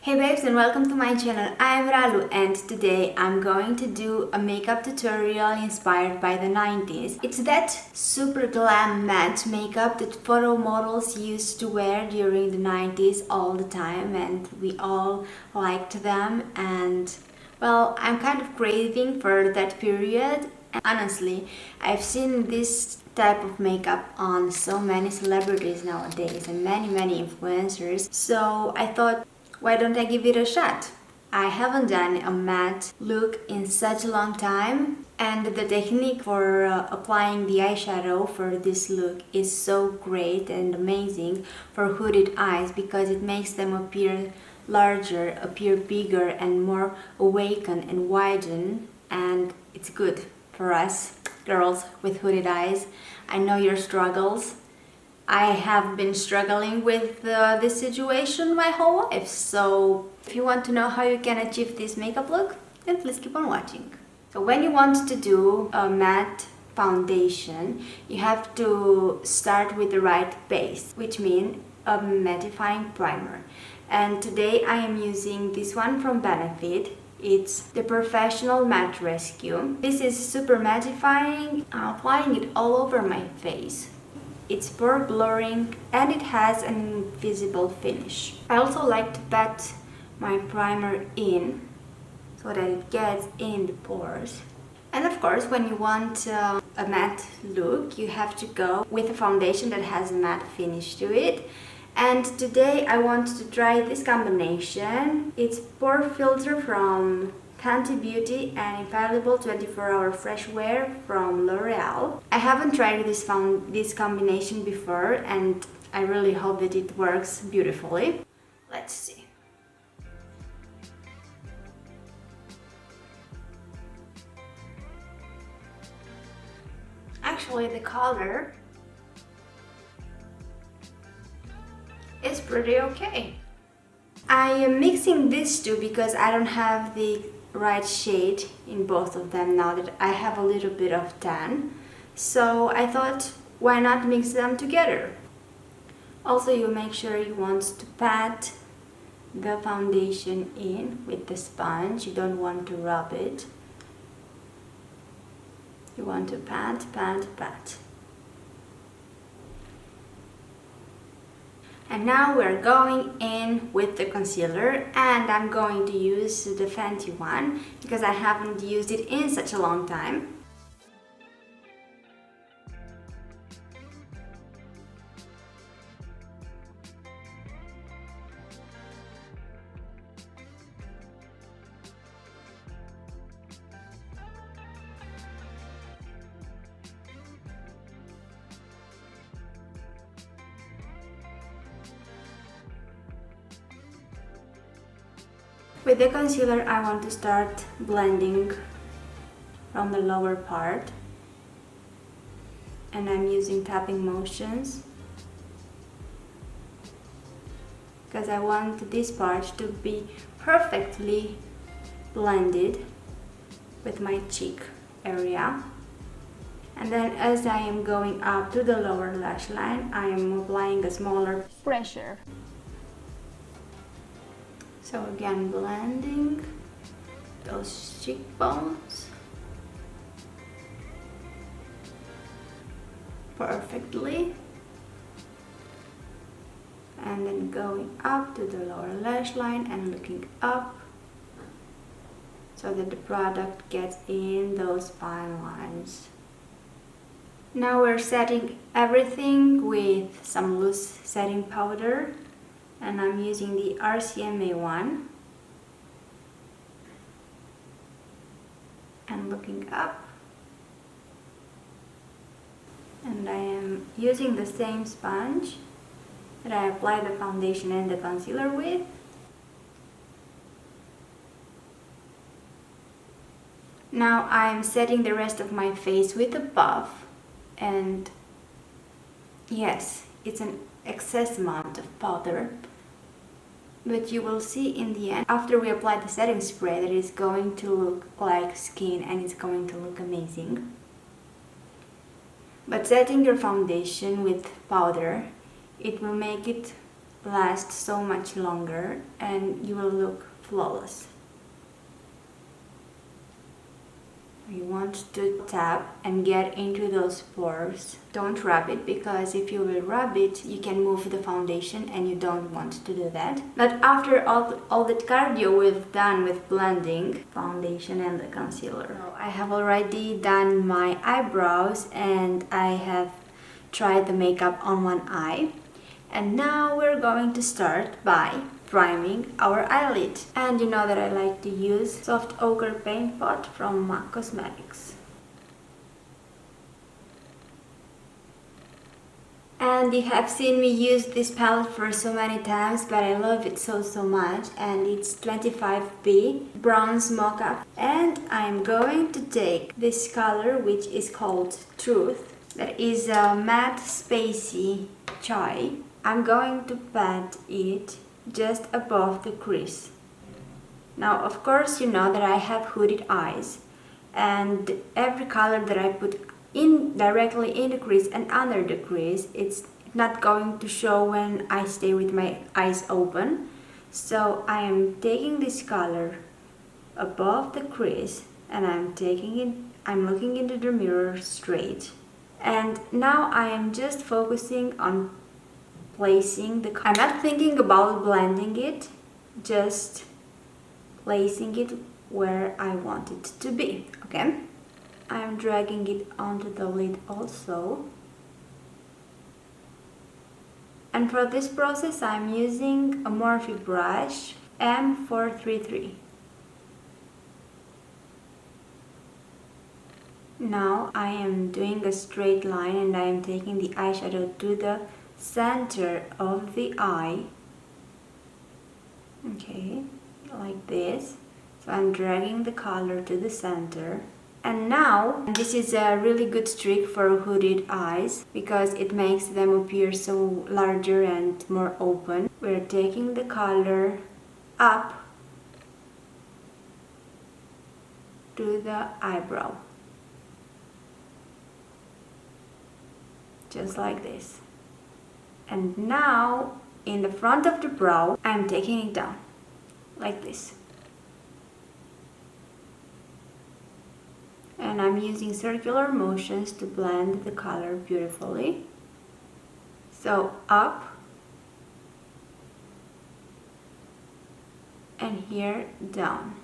Hey babes, and welcome to my channel. I am Ralu and today I'm going to do a makeup tutorial inspired by the 90s. It's that super glam matte makeup that photo models used to wear during the 90s all the time, and we all liked them, and well, I'm kind of craving for that period. And honestly, I've seen this type of makeup on so many celebrities nowadays and many influencers, so I thought, why don't I give it a shot? I haven't done a matte look in such a long time, and the technique for applying the eyeshadow for this look is so great and amazing for hooded eyes because it makes them appear larger, appear bigger and more awakened and widen, and it's good for us girls with hooded eyes. I know your struggles. I have been struggling with this situation my whole life, so if you want to know how you can achieve this makeup look, then please keep on watching. So when you want to do a matte foundation, you have to start with the right base, which means a mattifying primer. And today I am using this one from Benefit. It's the Professional Matte Rescue. This is super mattifying. I'm applying it all over my face. It's pore blurring and it has an invisible finish. I also like to pat my primer in so that it gets in the pores. And of course, when you want a matte look, you have to go with a foundation that has a matte finish to it. And today I want to try this combination. It's Pore Filter from Fenty Beauty and Infallible 24-Hour Fresh Wear from L'Oreal. I haven't tried this combination before, and I really hope that it works beautifully. Let's see. Actually, the color is pretty okay. I am mixing these two because I don't have the right shade in both of them now that I have a little bit of tan. So I thought, why not mix them together? Also, you make sure you want to pat the foundation in with the sponge. You don't want to rub it. You want to pat. And now we're going in with the concealer, and I'm going to use the Fenty one because I haven't used it in such a long time. With the concealer, I want to start blending from the lower part, and I'm using tapping motions because I want this part to be perfectly blended with my cheek area. And then as I am going up to the lower lash line, I am applying a smaller pressure. So again, blending those cheekbones perfectly, and then going up to the lower lash line and looking up so that the product gets in those fine lines. Now we're setting everything with some loose setting powder, and I'm using the RCMA one, and looking up, and I am using the same sponge that I applied the foundation and the concealer with. Now I'm setting the rest of my face with a puff, and yes, it's an excess amount of powder, but you will see in the end, after we apply the setting spray, that it's going to look like skin and it's going to look amazing. But setting your foundation with powder, it will make it last so much longer and you will look flawless. You want to tap and get into those pores. Don't rub it, because if you will rub it, you can move the foundation and you don't want to do that. But after all that cardio we've done with blending foundation and the concealer, so I have already done my eyebrows and I have tried the makeup on one eye. And now we're going to start by priming our eyelid. And you know that I like to use soft ochre paint pot from MAC Cosmetics. And you have seen me use this palette for so many times, but I love it so much. And it's 25B Bronze Mocha. And I'm going to take this color, which is called Truth. That is a matte spacey chai. I'm going to pat it just above the crease. Now, of course, you know that I have hooded eyes, and every color that I put in directly in the crease and under the crease, it's not going to show when I stay with my eyes open. So I am taking this color above the crease and I'm looking into the mirror straight. And now I am just focusing on placing the color. I'm not thinking about blending it, just placing it where I want it to be, okay? I'm dragging it onto the lid also. And for this process, I'm using a Morphe brush M433. Now I am doing a straight line and I am taking the eyeshadow to the center of the eye. Okay, like this. So I'm dragging the color to the center. And now, this is a really good trick for hooded eyes because it makes them appear so larger and more open. We're taking the color up to the eyebrow. Just like this. And now, in the front of the brow, I'm taking it down, like this. And I'm using circular motions to blend the color beautifully. So up, and here down.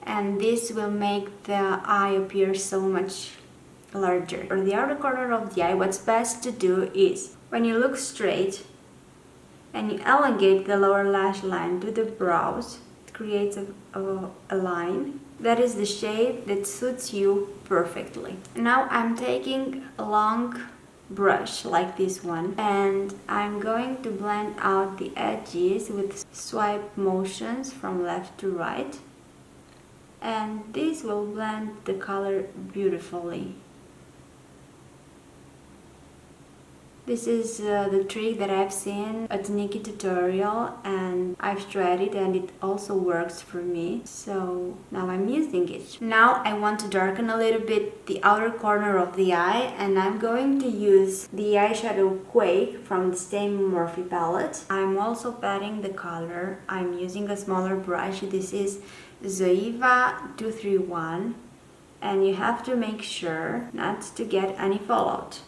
And this will make the eye appear so much larger. For the outer corner of the eye, what's best to do is, when you look straight and you elongate the lower lash line to the brows, it creates a line. That is the shape that suits you perfectly. Now I'm taking a long brush like this one and I'm going to blend out the edges with swipe motions from left to right. And this will blend the color beautifully. This is the trick that I've seen at Nikki tutorial and I've tried it and it also works for me. So now I'm using it. Now I want to darken a little bit the outer corner of the eye and I'm going to use the eyeshadow Quake from the same Morphe palette. I'm also patting the color. I'm using a smaller brush. This is Zoeva 231 and you have to make sure not to get any fallout.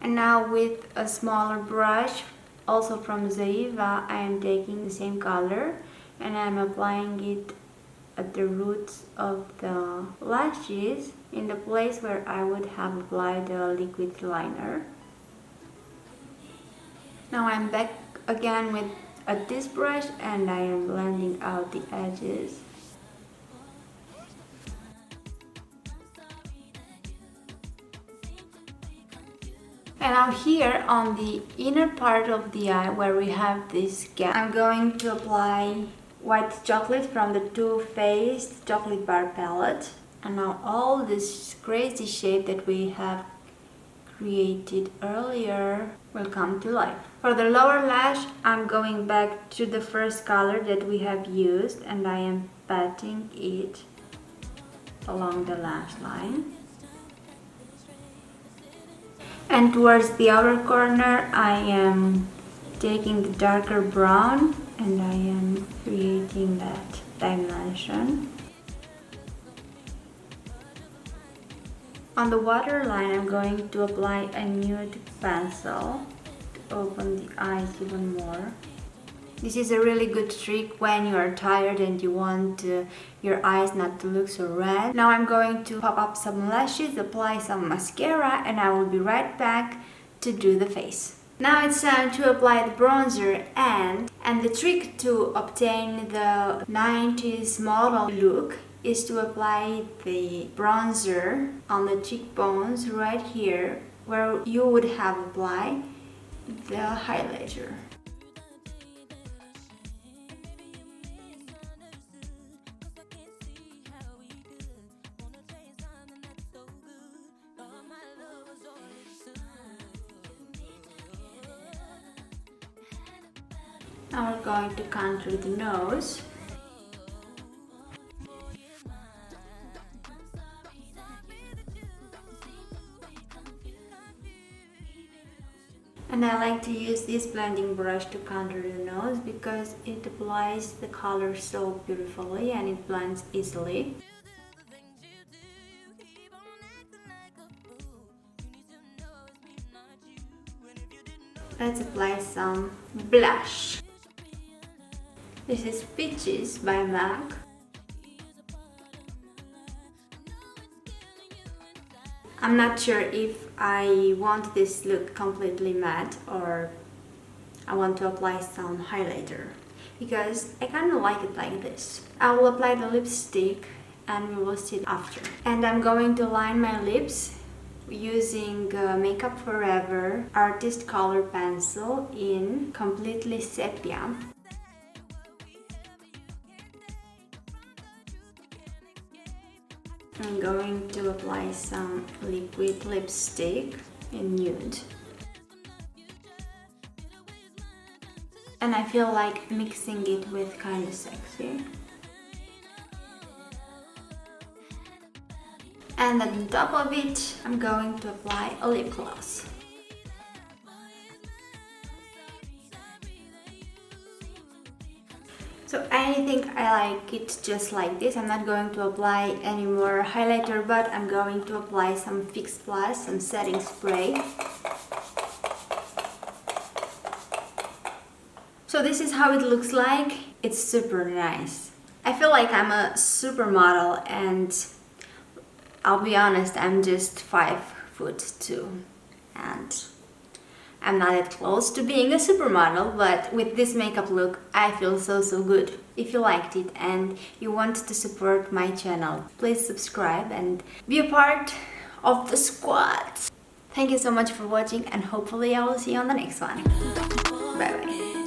And now with a smaller brush, also from Zoeva, I am taking the same color and I'm applying it at the roots of the lashes in the place where I would have applied the liquid liner. Now I'm back again with this brush and I am blending out the edges. And now here on the inner part of the eye where we have this gap, I'm going to apply white chocolate from the Too Faced Chocolate Bar palette. And now all this crazy shape that we have created earlier will come to life. For the lower lash, I'm going back to the first color that we have used and I am patting it along the lash line. And towards the outer corner, I am taking the darker brown and I am creating that dimension. On the waterline, I'm going to apply a nude pencil to open the eyes even more. This is a really good trick when you are tired and you want your eyes not to look so red. Now I'm going to pop up some lashes, apply some mascara, and I will be right back to do the face. Now it's time to apply the bronzer and the trick to obtain the 90s model look is to apply the bronzer on the cheekbones right here where you would have applied the highlighter. Now we're going to contour the nose. And I like to use this blending brush to contour the nose because it applies the color so beautifully and it blends easily. Let's apply some blush. This is Peaches by MAC. I'm not sure if I want this look completely matte or I want to apply some highlighter because I kind of like it like this. I will apply the lipstick and we will see it after. And I'm going to line my lips using Makeup Forever Artist Color Pencil in Completely Sepia. I'm going to apply some liquid lipstick in nude. And I feel like mixing it with kind of sexy. And on top of it, I'm going to apply a lip gloss. So I think I like it just like this. I'm not going to apply any more highlighter, but I'm going to apply some Fix Plus, some setting spray. So this is how it looks like. It's super nice. I feel like I'm a supermodel and I'll be honest, I'm just 5'2" and I'm not that close to being a supermodel, but with this makeup look, I feel so good. If you liked it and you want to support my channel, please subscribe and be a part of the squad. Thank you so much for watching and hopefully I will see you on the next one. Bye bye.